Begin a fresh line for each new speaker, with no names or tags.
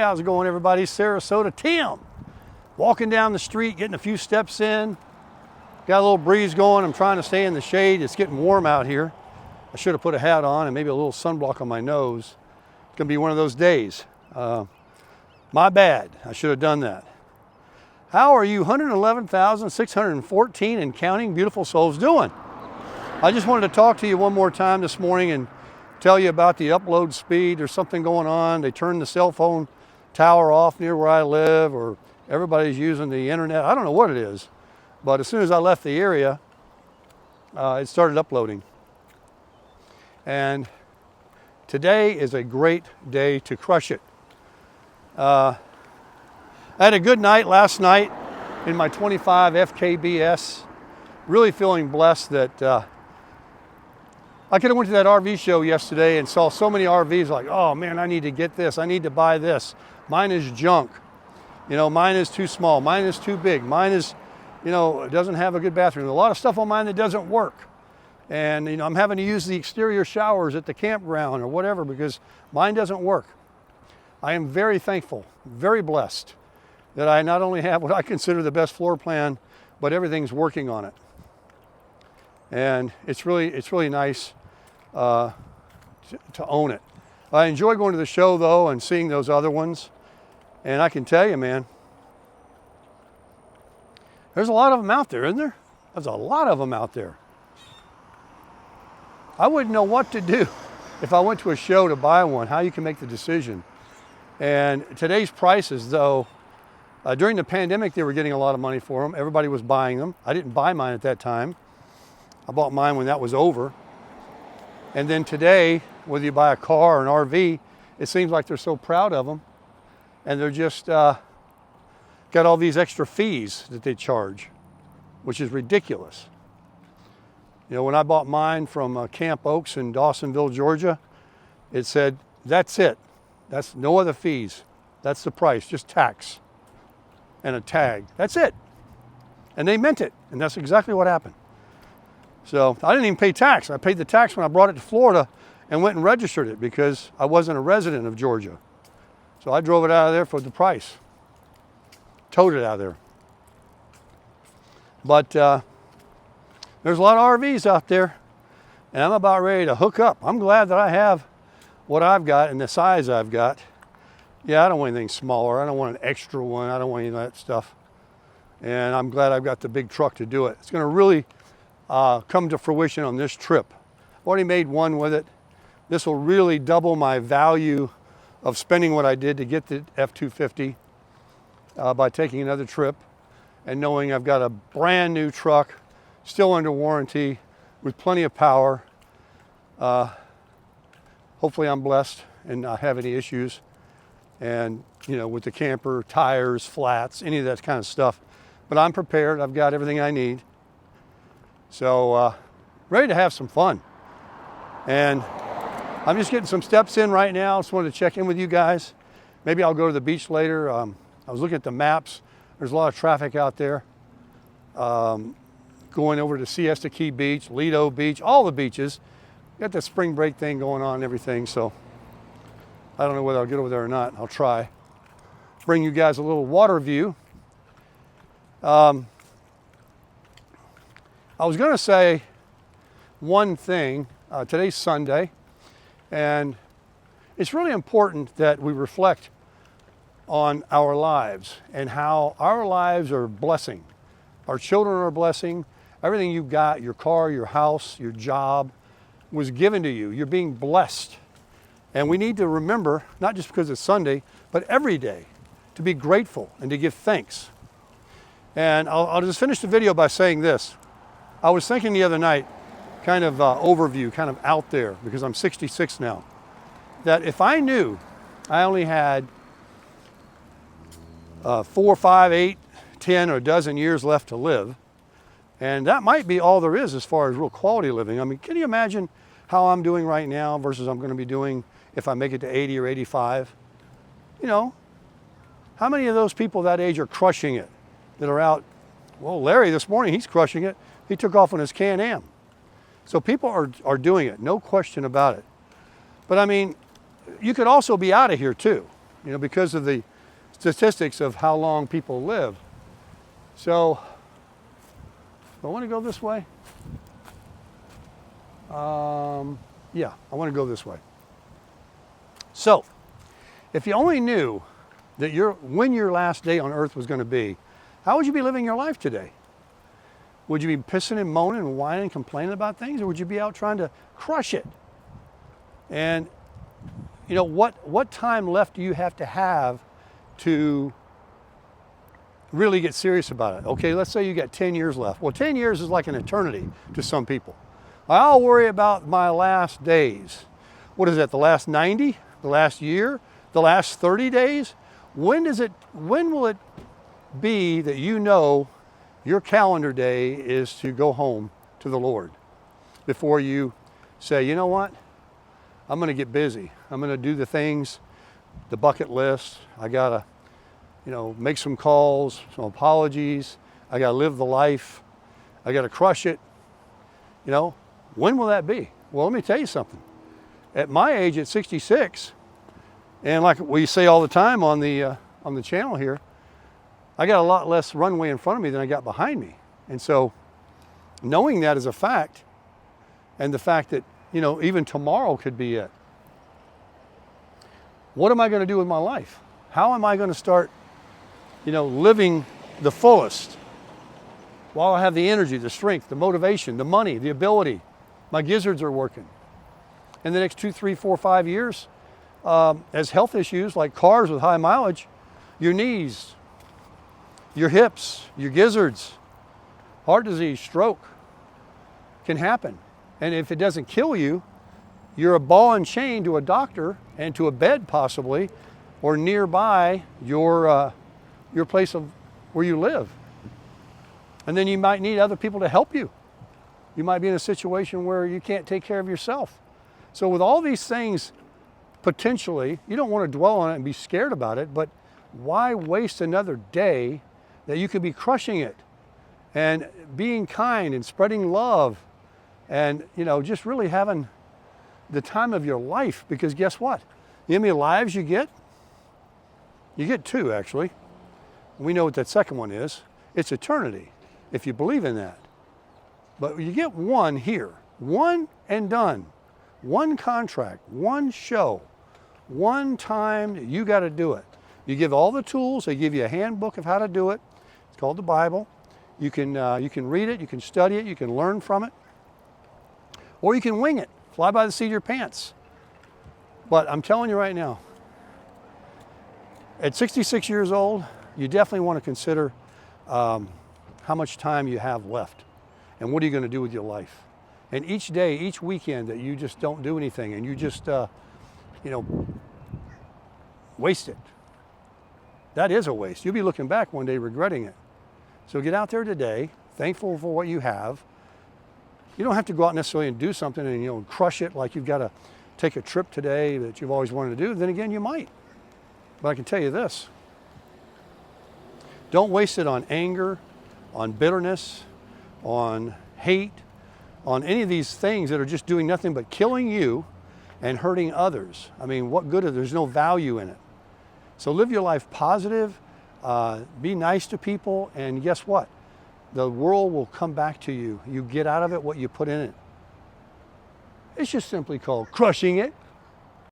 how's it going, everybody? Sarasota, Tim. Walking down the street, getting a few steps in. Got a little breeze going. I'm trying to stay in the shade. It's getting warm out here. I should have put a hat on and maybe a little sunblock on my nose. It's gonna be one of those days. My bad, I should have done that. How are you 111,614 and counting beautiful souls doing? I just wanted to talk to you one more time this morning and tell you about the upload speed. There's something going on. They turned the cell phone tower off near where I live, or everybody's using the internet. I don't know what it is, but as soon as I left the area, it started uploading. And today is a great day to crush it. I had a good night last night in my 25 FKBS. Really feeling blessed that I could have went to that RV show yesterday and saw so many RVs like, oh man, I need to get this. I need to buy this. Mine is junk. You know, mine is too small. Mine is too big. Mine is, you know, doesn't have a good bathroom. There's a lot of stuff on mine that doesn't work. And, you know, I'm having to use the exterior showers at the campground or whatever because mine doesn't work. I am very thankful, very blessed that I not only have what I consider the best floor plan, but everything's working on it. And it's really nice to own it. I enjoy going to the show though and seeing those other ones. And I can tell you, man, there's a lot of them out there, isn't there? There's a lot of them out there. I wouldn't know what to do if I went to a show to buy one, how you can make the decision. And today's prices though, during the pandemic, they were getting a lot of money for them. Everybody was buying them. I didn't buy mine at that time. I bought mine when that was over. And then today, whether you buy a car or an RV, it seems like they're so proud of them. And they're just got all these extra fees that they charge, which is ridiculous. You know, when I bought mine from Camp Oaks in Dawsonville, Georgia, it said, that's it. That's no other fees. That's the price, just tax and a tag. That's it. And they meant it. And that's exactly what happened. So I didn't even pay tax. I paid the tax when I brought it to Florida and went and registered it because I wasn't a resident of Georgia. So I drove it out of there for the price. Towed it out of there. But there's a lot of RVs out there and I'm about ready to hook up. I'm glad that I have what I've got and the size I've got. Yeah, I don't want anything smaller. I don't want an extra one. I don't want any of that stuff. And I'm glad I've got the big truck to do it. It's going to really come to fruition on this trip. I've already made one with it. This will really double my value of spending what I did to get the F-250 by taking another trip and knowing I've got a brand new truck, still under warranty, with plenty of power. Hopefully I'm blessed and not have any issues. And, you know, with the camper, tires, flats, any of that kind of stuff. But I'm prepared. I've got everything I need. So, ready to have some fun. And I'm just getting some steps in right now. Just wanted to check in with you guys. Maybe I'll go to the beach later. I was looking at the maps. There's a lot of traffic out there. Going over to Siesta Key Beach, Lido Beach, all the beaches. Got the spring break thing going on and everything. So I don't know whether I'll get over there or not. I'll try. Bring you guys a little water view. I was going to say one thing. Today's Sunday, and it's really important that we reflect on our lives and how our lives are a blessing. Our children are a blessing. Everything you've got, your car, your house, your job, was given to you. You're being blessed. And we need to remember, not just because it's Sunday, but every day, to be grateful and to give thanks. And I'll just finish the video by saying this. I was thinking the other night, kind of overview, kind of out there, because I'm 66 now, that if I knew I only had 4, 5, 8, 10, or a dozen years left to live, and that might be all there is as far as real quality living. I mean, can you imagine how I'm doing right now versus I'm going to be doing if I make it to 80 or 85? You know, how many of those people that age are crushing it, that are out? Well, Larry this morning, he's crushing it. He took off on his Can-Am. So people are doing it, no question about it. But I mean, you could also be out of here too. because of the statistics of how long people live. So, do I want to go this way? Yeah, I want to go this way. So, if you only knew that when your last day on earth was going to be, how would you be living your life today? Would you be pissing and moaning and whining and complaining about things, or would you be out trying to crush it? And what time left do you have to really get serious about it? Okay, let's say you got 10 years left. Well, 10 years is like an eternity to some people. I'll worry about my last days. What is that, the last 90? The last year? The last 30 days? When will it be that your calendar day is to go home to the Lord before you say, you know what? I'm going to get busy. I'm going to do the things, the bucket list. I got to, make some calls, some apologies. I got to live the life. I got to crush it. When will that be? Well, let me tell you something. At my age, at 66, and like we say all the time on the channel here, I got a lot less runway in front of me than I got behind me. And so knowing that as a fact, and the fact that, even tomorrow could be it. What am I going to do with my life? How am I going to start, living the fullest while I have the energy, the strength, the motivation, the money, the ability? My gizzards are working. In the next 2, 3, 4, 5 years, as health issues like cars with high mileage, your knees, your hips, your gizzards, heart disease, stroke can happen. And if it doesn't kill you, you're a ball and chain to a doctor and to a bed possibly, or nearby your place of where you live. And then you might need other people to help you. You might be in a situation where you can't take care of yourself. So with all these things, potentially, you don't want to dwell on it and be scared about it, but why waste another day that you could be crushing it and being kind and spreading love and, just really having the time of your life? Because guess what? You know how many lives you get? You get 2, actually. We know what that second one is. It's eternity, if you believe in that. But you get 1 here, 1 and done. 1 contract, 1 show, 1 time, you got to do it. You give all the tools, they give you a handbook of how to do it. It's called the Bible. You can read it, you can study it, you can learn from it. Or you can wing it, fly by the seat of your pants. But I'm telling you right now, at 66 years old, you definitely want to consider how much time you have left and what are you going to do with your life. And each day, each weekend that you just don't do anything and you just, waste it. That is a waste. You'll be looking back one day regretting it. So get out there today, thankful for what you have. You don't have to go out necessarily and do something and, crush it like you've got to take a trip today that you've always wanted to do. Then again, you might. But I can tell you this. Don't waste it on anger, on bitterness, on hate, on any of these things that are just doing nothing but killing you and hurting others. I mean, what good is there's no value in it. So live your life positive, be nice to people, and guess what? The world will come back to you. You get out of it what you put in it. It's just simply called crushing it.